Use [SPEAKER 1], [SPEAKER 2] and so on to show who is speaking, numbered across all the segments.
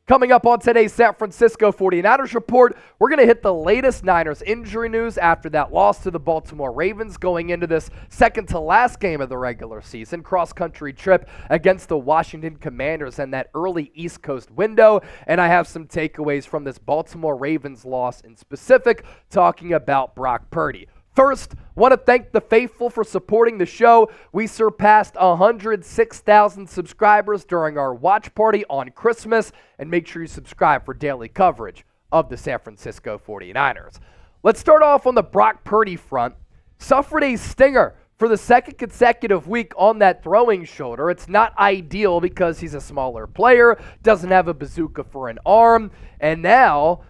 [SPEAKER 1] Coming up on today's San Francisco 49ers report, we're going to hit the latest Niners injury news after that loss to the Baltimore Ravens going into this second to last game of the regular season cross-country trip against the Washington Commanders and that early East Coast window. And I have some takeaways from this Baltimore Ravens loss in specific, talking about Brock Purdy. First, want to thank the faithful for supporting the show. We surpassed 106,000 subscribers during our watch party on Christmas, and make sure you subscribe for daily coverage of the San Francisco 49ers. Let's start off on the Brock Purdy front. Suffered a stinger for the second consecutive week on that throwing shoulder. It's not ideal because he's a smaller player, doesn't have a bazooka for an arm, and now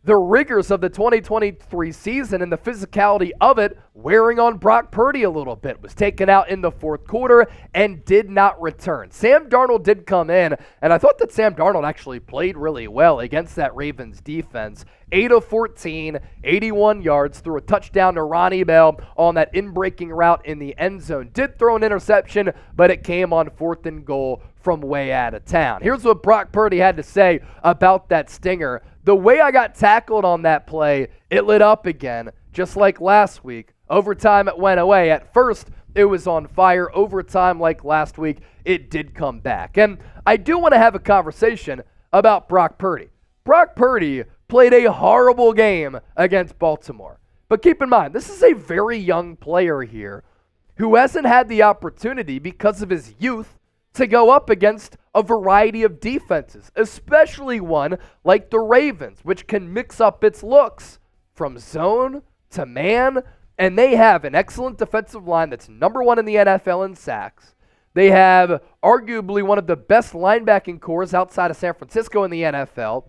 [SPEAKER 1] the rigors of the 2023 season and the physicality of it wearing on Brock Purdy a little bit. Was taken out in the fourth quarter and did not return. Sam Darnold did come in, and I thought that Sam Darnold actually played really well against that Ravens defense. 8 of 14, 81 yards, threw a touchdown to Ronnie Bell on that in-breaking route in the end zone. Did throw an interception, but it came on 4th and goal from way out of town. Here's what Brock Purdy had to say about that stinger. The way I got tackled on that play, it lit up again, just like last week. Overtime, it went away. At first, it was on fire. Overtime, like last week, it did come back. And I do want to have a conversation about Brock Purdy. Brock Purdy played a horrible game against Baltimore. But keep in mind, this is a very young player here who hasn't had the opportunity because of his youth to go up against a variety of defenses, especially one like the Ravens, which can mix up its looks from zone to man, and they have an excellent defensive line that's number 1 in the NFL in sacks. They have arguably one of the best linebacking cores outside of San Francisco in the NFL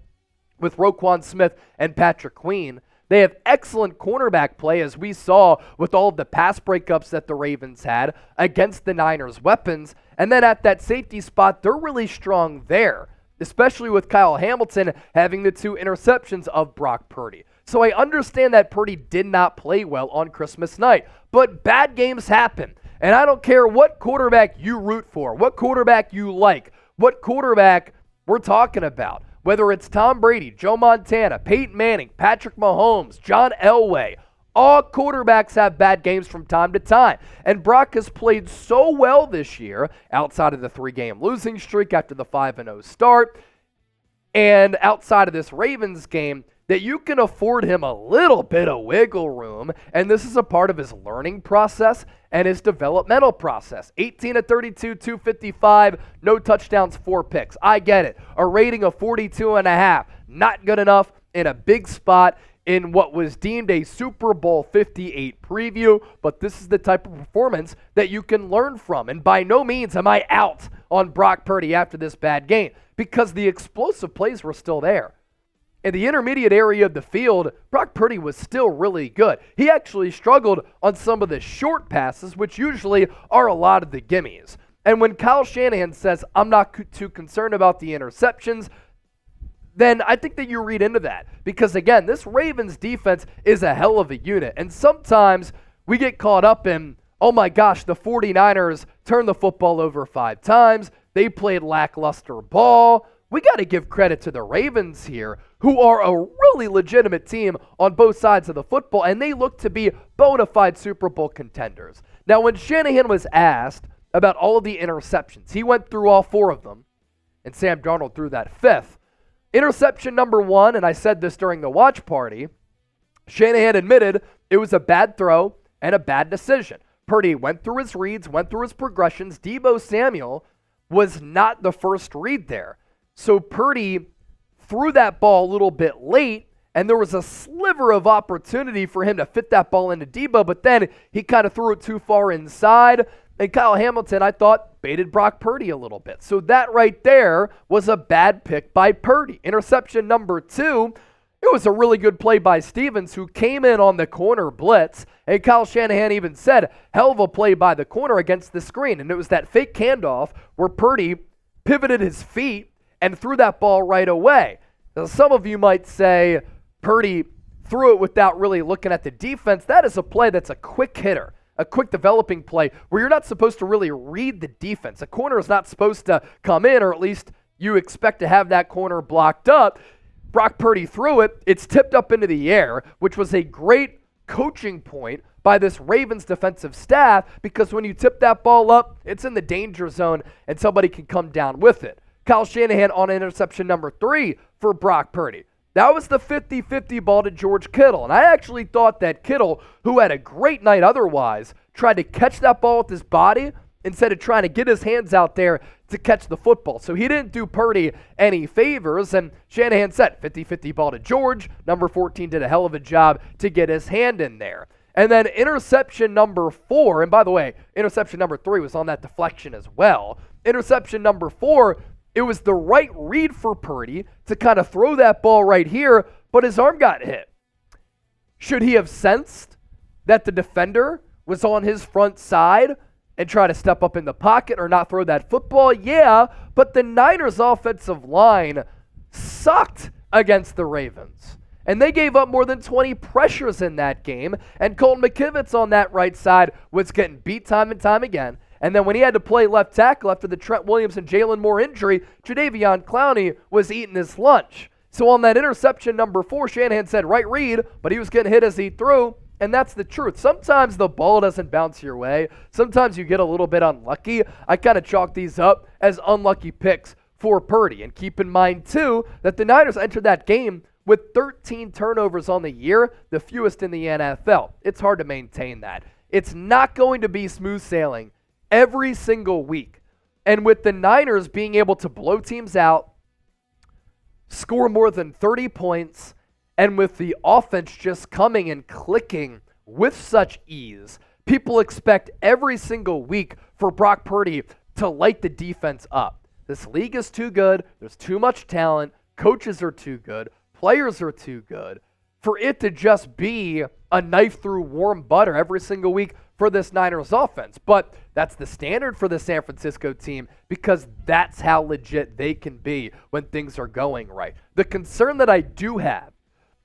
[SPEAKER 1] with Roquan Smith and Patrick Queen. They have excellent cornerback play, as we saw with all of the pass breakups that the Ravens had against the Niners' weapons. And then at that safety spot, they're really strong there, especially with Kyle Hamilton having the 2 interceptions of Brock Purdy. So I understand that Purdy did not play well on Christmas night, but bad games happen. And I don't care what quarterback you root for, what quarterback you like, what quarterback we're talking about. Whether it's Tom Brady, Joe Montana, Peyton Manning, Patrick Mahomes, John Elway, all quarterbacks have bad games from time to time. And Brock has played so well this year, outside of the 3-game losing streak after the 5-0 start, and outside of this Ravens game, that you can afford him a little bit of wiggle room, and this is a part of his learning process and his developmental process. 18 of 32, 255, no touchdowns, 4 picks. I get it. A rating of 42.5, not good enough in a big spot in what was deemed a Super Bowl 58 preview, but this is the type of performance that you can learn from. And by no means am I out on Brock Purdy after this bad game, because the explosive plays were still there. In the intermediate area of the field, Brock Purdy was still really good. He actually struggled on some of the short passes, which usually are a lot of the gimmies. And when Kyle Shanahan says, I'm not too concerned about the interceptions, then I think that you read into that. Because again, this Ravens defense is a hell of a unit. And sometimes we get caught up in, oh my gosh, the 49ers turned the football over 5 times. They played lackluster ball. We got to give credit to the Ravens here, who are a really legitimate team on both sides of the football, and they look to be bona fide Super Bowl contenders. Now, when Shanahan was asked about all of the interceptions, he went through all 4 of them, and Sam Darnold threw that 5th. Interception number 1, and I said this during the watch party, Shanahan admitted it was a bad throw and a bad decision. Purdy went through his reads, went through his progressions. Deebo Samuel was not the first read there. So Purdy threw that ball a little bit late, and there was a sliver of opportunity for him to fit that ball into Deebo, but then he kind of threw it too far inside, and Kyle Hamilton, I thought, baited Brock Purdy a little bit. So that right there was a bad pick by Purdy. Interception number 2, it was a really good play by Stevens, who came in on the corner blitz, and Kyle Shanahan even said, hell of a play by the corner against the screen, and it was that fake handoff where Purdy pivoted his feet and threw that ball right away. Now, some of you might say Purdy threw it without really looking at the defense. That is a play that's a quick hitter, a quick developing play where you're not supposed to really read the defense. A corner is not supposed to come in or at least you expect to have that corner blocked up. Brock Purdy threw it. It's tipped up into the air, which was a great coaching point by this Ravens defensive staff, because when you tip that ball up, it's in the danger zone and somebody can come down with it. Kyle Shanahan on interception number 3 for Brock Purdy. That was the 50-50 ball to George Kittle. And I actually thought that Kittle, who had a great night otherwise, tried to catch that ball with his body instead of trying to get his hands out there to catch the football. So he didn't do Purdy any favors, and Shanahan said 50-50 ball to George. Number 14 did a hell of a job to get his hand in there. And then interception number 4, and by the way, interception number 3 was on that deflection as well. Interception number 4, it was the right read for Purdy to kind of throw that ball right here, but his arm got hit. Should he have sensed that the defender was on his front side and try to step up in the pocket or not throw that football? Yeah, but the Niners offensive line sucked against the Ravens. And they gave up more than 20 pressures in that game, and Colton McKivitz on that right side was getting beat time and time again. And then when he had to play left tackle after the Trent Williams and Jalen Moore injury, Jadeveon Clowney was eating his lunch. So on that interception number 4, Shanahan said right read, but he was getting hit as he threw. And that's the truth. Sometimes the ball doesn't bounce your way. Sometimes you get a little bit unlucky. I kind of chalk these up as unlucky picks for Purdy. And keep in mind, too, that the Niners entered that game with 13 turnovers on the year, the fewest in the NFL. It's hard to maintain that. It's not going to be smooth sailing every single week. And with the Niners being able to blow teams out, score more than 30 points, and with the offense just coming and clicking with such ease, people expect every single week for Brock Purdy to light the defense up. This league is too good. There's too much talent. Coaches are too good. Players are too good for it to just be a knife through warm butter every single week for this Niners offense. But that's the standard for the San Francisco team, because that's how legit they can be when things are going right. The concern that I do have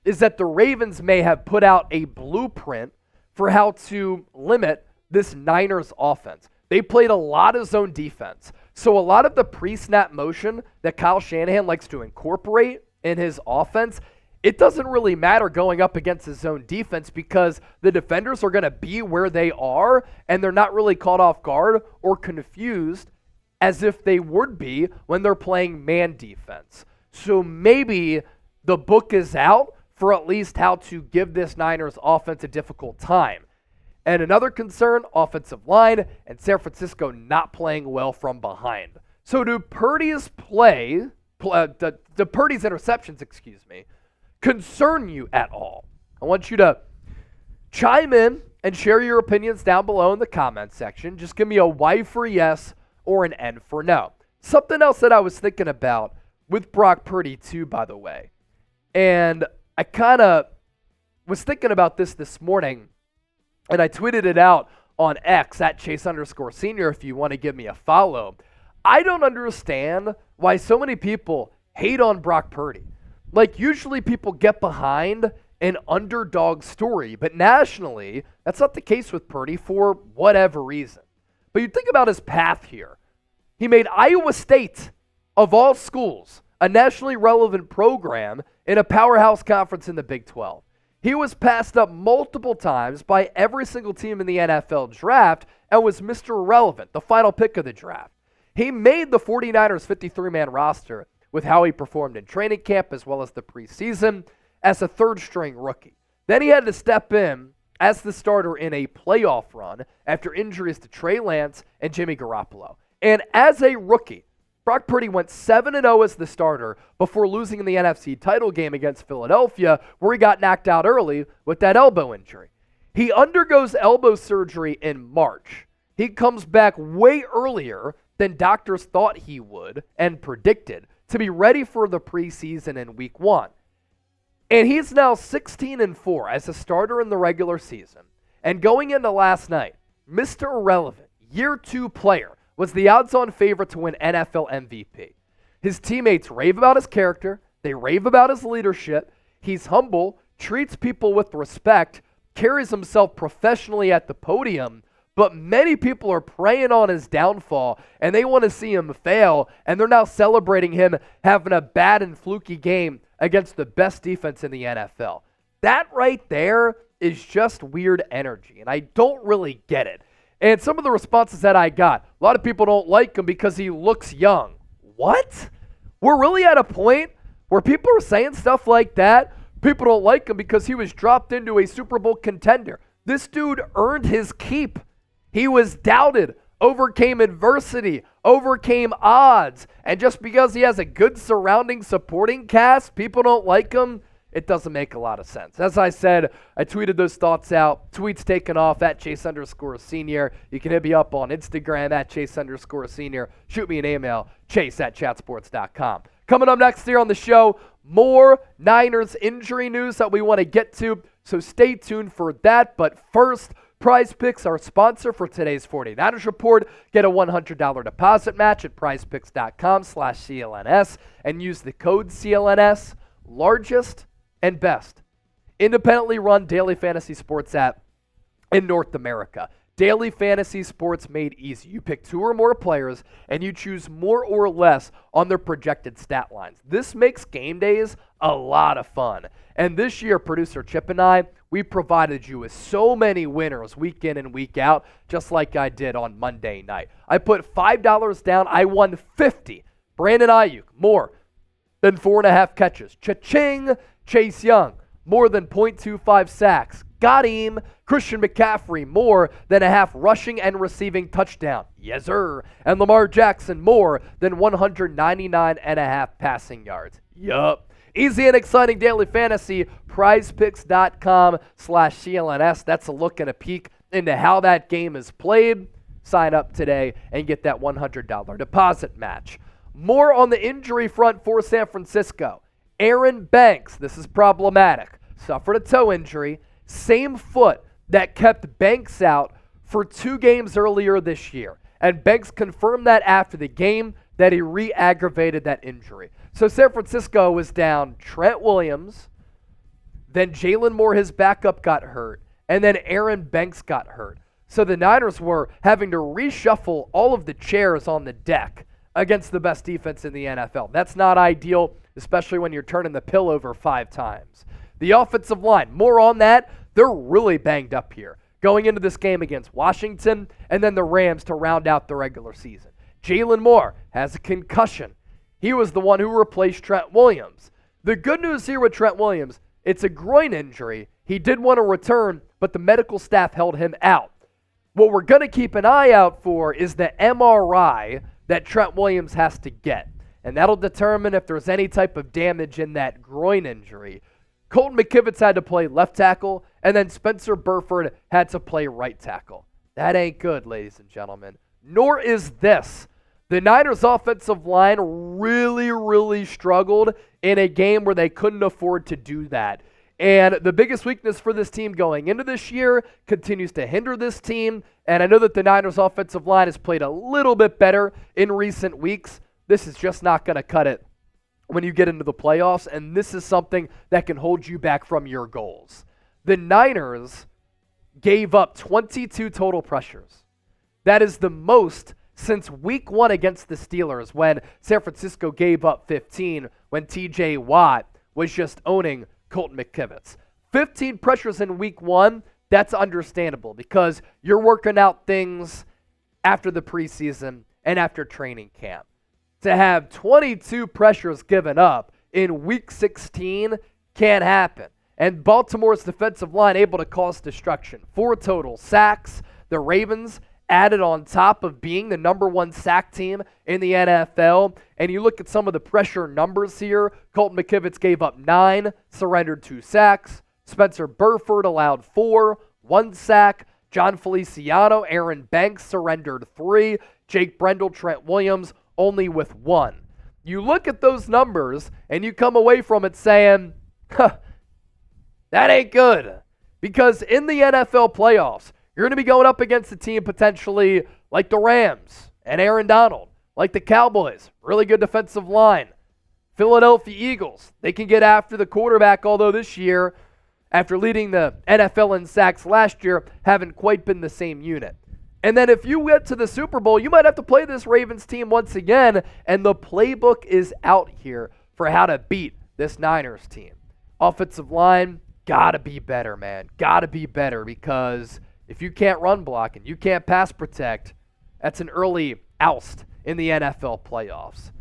[SPEAKER 1] is that the Ravens may have put out a blueprint for how to limit this Niners offense. They played a lot of zone defense. So a lot of the pre-snap motion that Kyle Shanahan likes to incorporate in his offense, it doesn't really matter going up against the zone defense, because the defenders are going to be where they are, and they're not really caught off guard or confused as if they would be when they're playing man defense. So maybe the book is out for at least how to give this Niners offense a difficult time. And another concern, offensive line, and San Francisco not playing well from behind. So do Purdy's interceptions, concern you at all? I want you to chime in and share your opinions down below in the comment section. Just give me a Y for yes or an N for no. Something else that I was thinking about with Brock Purdy too, by the way, and I kind of was thinking about this morning, and I tweeted it out on X at Chase_Senior if you want to give me a follow. I don't understand why so many people hate on Brock Purdy. Like, usually people get behind an underdog story, but nationally, that's not the case with Purdy for whatever reason. But you think about his path here. He made Iowa State, of all schools, a nationally relevant program in a powerhouse conference in the Big 12. He was passed up multiple times by every single team in the NFL draft and was Mr. Irrelevant, the final pick of the draft. He made the 49ers 53-man roster with how he performed in training camp as well as the preseason as a third-string rookie. Then he had to step in as the starter in a playoff run after injuries to Trey Lance and Jimmy Garoppolo. And as a rookie, Brock Purdy went 7-0 as the starter before losing in the NFC title game against Philadelphia, where he got knocked out early with that elbow injury. He undergoes elbow surgery in March. He comes back way earlier than doctors thought he would and predicted to be ready for the preseason in week 1. And he's now 16-4 as a starter in the regular season. And going into last night, Mr. Irrelevant, year 2 player, was the odds-on favorite to win NFL MVP. His teammates rave about his character. They rave about his leadership. He's humble, treats people with respect, carries himself professionally at the podium. but many people are preying on his downfall, and they want to see him fail, and they're now celebrating him having a bad and fluky game against the best defense in the NFL. That right there is just weird energy, and I don't really get it. And some of the responses that I got, a lot of people don't like him because he looks young. What? We're really at a point where people are saying stuff like that? People don't like him because he was dropped into a Super Bowl contender. This dude earned his keep. He was doubted, overcame adversity, overcame odds, and just because he has a good surrounding supporting cast, people don't like him. It doesn't make a lot of sense. As I said, I tweeted those thoughts out. Tweets taken off at Chase_Senior. You can hit me up on Instagram at Chase_Senior. Shoot me an email, chase@chatsports.com. Coming up next here on the show, more Niners injury news that we want to get to, so stay tuned for that. But first, Prize Picks, our sponsor for today's 49ers Report. Get a $100 deposit match at prizepicks.com/CLNS and use the code CLNS. Largest and best independently run daily fantasy sports app in North America. Daily fantasy sports made easy. You pick 2 or more players and you choose more or less on their projected stat lines. This makes game days a lot of fun. And this year, producer Chip and I, we provided you with so many winners week in and week out, just like I did on Monday night. I put $5 down. I won $50. Brandon Ayuk, more than 4.5 catches. Cha-ching! Chase Young, more than 0.25 sacks. Got him. Christian McCaffrey, more than a half rushing and receiving touchdown. Yes, sir. And Lamar Jackson, more than 199.5 passing yards. Yup. Easy and exciting daily fantasy. PrizePicks.com/CLNS. That's a look and a peek into how that game is played. Sign up today and get that $100 deposit match. More on the injury front for San Francisco. Aaron Banks, this is problematic, suffered a toe injury, same foot that kept Banks out for 2 games earlier this year. And Banks confirmed that after the game that he re-aggravated that injury. So San Francisco was down Trent Williams, then Jalen Moore, his backup, got hurt, and then Aaron Banks got hurt. So the Niners were having to reshuffle all of the chairs on the deck against the best defense in the NFL. That's not ideal, especially when you're turning the pill over 5 times. The offensive line, more on that. They're really banged up here going into this game against Washington and then the Rams to round out the regular season. Jalen Moore has a concussion. He was the one who replaced Trent Williams. The good news here with Trent Williams, it's a groin injury. He did want to return, but the medical staff held him out. What we're going to keep an eye out for is the MRI that Trent Williams has to get, and that'll determine if there's any type of damage in that groin injury. Colton McKivitz had to play left tackle, and then Spencer Burford had to play right tackle. That ain't good, ladies and gentlemen. Nor is this. The Niners' offensive line really struggled in a game where they couldn't afford to do that. And the biggest weakness for this team going into this year continues to hinder this team. And I know that the Niners' offensive line has played a little bit better in recent weeks. This is just not going to cut it when you get into the playoffs. And this is something that can hold you back from your goals. The Niners gave up 22 total pressures. That is the most since week 1 against the Steelers, when San Francisco gave up 15 when TJ Watt was just owning Colton McKivitz. 15 pressures in week 1, that's understandable because you're working out things after the preseason and after training camp. To have 22 pressures given up in week 16 can't happen. And Baltimore's defensive line able to cause destruction. 4 total sacks. The Ravens added on top of being the number 1 sack team in the NFL. And you look at some of the pressure numbers here. Colton McKivitz gave up 9, surrendered 2 sacks. Spencer Burford allowed 4, 1 sack. John Feliciano, Aaron Banks surrendered 3. Jake Brendel, Trent Williams only with 1. You look at those numbers and you come away from it saying, that ain't good. Because in the NFL playoffs, you're going to be going up against a team potentially like the Rams and Aaron Darnold, like the Cowboys, really good defensive line. Philadelphia Eagles, they can get after the quarterback, although this year, after leading the NFL in sacks last year, haven't quite been the same unit. And then if you get to the Super Bowl, you might have to play this Ravens team once again, and the playbook is out here for how to beat this Niners team. Offensive line, gotta be better, man. Gotta be better, because if you can't run block and you can't pass protect, that's an early oust in the NFL playoffs.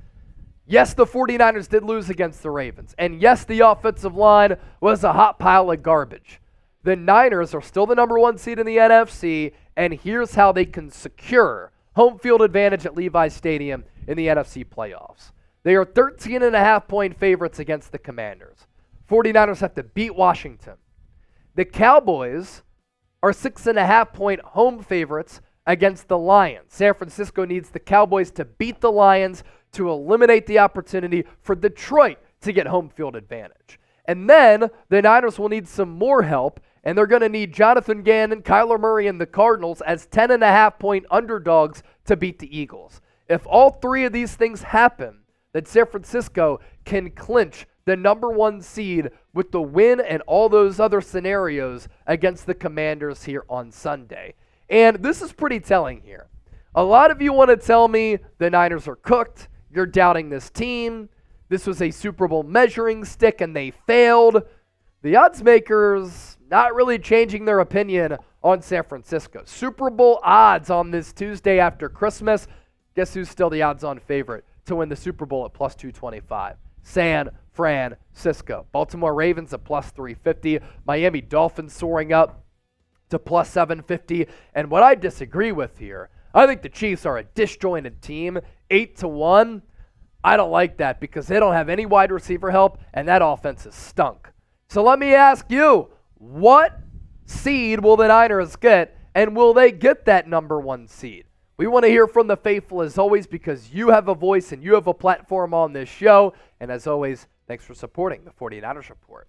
[SPEAKER 1] Yes, the 49ers did lose against the Ravens, and yes, the offensive line was a hot pile of garbage. The Niners are still the number 1 seed in the NFC, and here's how they can secure home field advantage at Levi's Stadium in the NFC playoffs. They are 13.5-point favorites against the Commanders. 49ers have to beat Washington. The Cowboys are 6.5-point home favorites against the Lions. San Francisco needs the Cowboys to beat the Lions to eliminate the opportunity for Detroit to get home field advantage. And then the Niners will need some more help, and they're going to need Jonathan Gannon, Kyler Murray, and the Cardinals as 10.5-point underdogs to beat the Eagles. If all three of these things happen, then San Francisco can clinch the number 1 seed with the win and all those other scenarios against the Commanders here on Sunday. And this is pretty telling here. A lot of you want to tell me the Niners are cooked, you're doubting this team, this was a Super Bowl measuring stick and they failed. The odds makers not really changing their opinion on San Francisco. Super Bowl odds on this Tuesday after Christmas. Guess who's still the odds-on favorite to win the Super Bowl at plus 225? San Francisco. Baltimore Ravens at plus 350. Miami Dolphins soaring up to plus 750. And what I disagree with here, I think the Chiefs are a disjointed team, 8-1. I don't like that because they don't have any wide receiver help, and that offense is stunk. So let me ask you, what seed will the Niners get, and will they get that number 1 seed? We want to hear from the faithful as always, because you have a voice and you have a platform on this show. And as always, thanks for supporting the 49ers Report.